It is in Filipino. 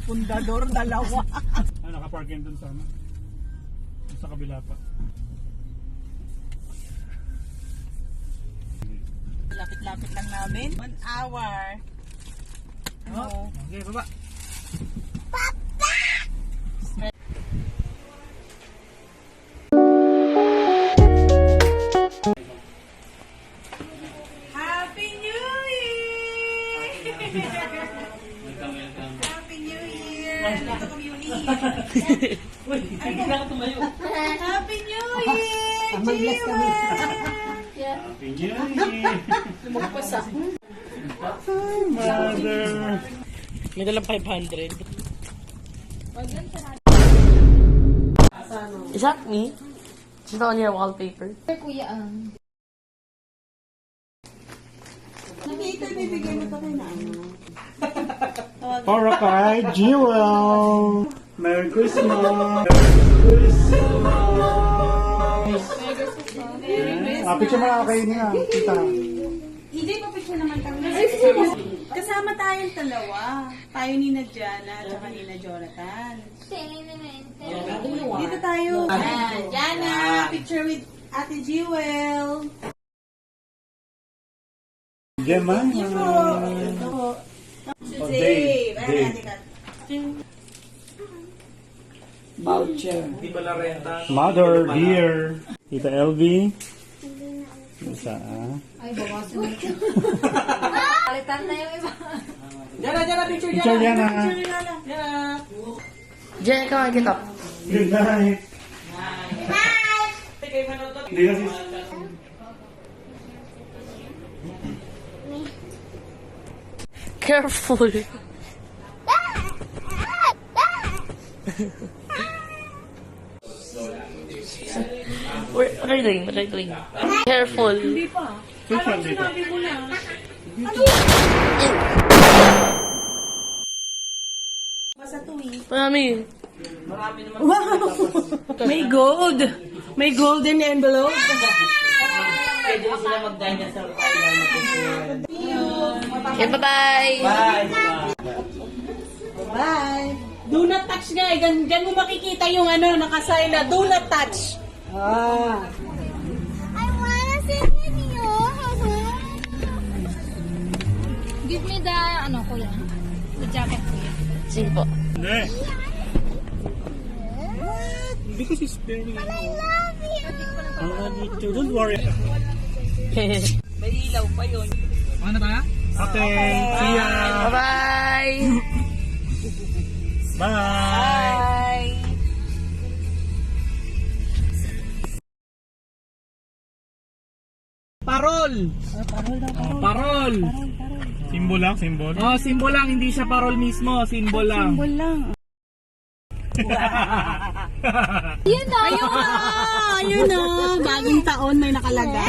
Pundador, dalawa. Nakapark yan dun sa ano? Sa kabila pa. Lapit-lapit lang namin. 1 hour. Ano? Okay, baba. Happy New Year! Happy New Year! Dito kami yung Uy, hindi na ako tumayo. Happy New Year! Mag-bless kami. Happy New Year! Magpasa. Mother! May dalang 500. Is that me? Is that on your wallpaper? Kuya, Nakita, bibigay mo ito kay Nano. Para kay Jewel! Merry Christmas! Merry Christmas! Picture mo na kayo niya. Kita. Hindi pa picture naman kami. Kasama tayong dalawa. Tayo ni na Jana at saka ni na Jonathan. Dito tayo. Jana, picture with Ate Jewel. Gemma. Dave. Dave. Voucher. Mother, dear. Tita LV. Isa. ay, bawasan na. Palitan na yung iba. Jana, picture Picture yan na. Jana. Jen, come on, get up. Good night. Hindi kasi. Careful. What are you doing? What are you doing? Careful. Hindi pa. Alam, sinabi mo na. Basta tuwi. Mami. Wow! May gold! May golden envelope. Okay, bye-bye. Bye! Do not touch nga. Diyan mo makikita yung ano, nakasign na do not touch. Ah. I wanna sing with you. Give me the, kuya. The jacket, kuya. Sige po. Hindi. Because it's very... I love you. I love you too. Don't worry. May ilaw pa yun. Okay. See ya. Bye-bye. Bye. Bye! Parol. Parol. Symbol lang, symbol. Oh, symbol lang, hindi siya parol mismo, symbol lang. Symbol lang. Yun na. Ayun na! Bagong taon may nakalagay.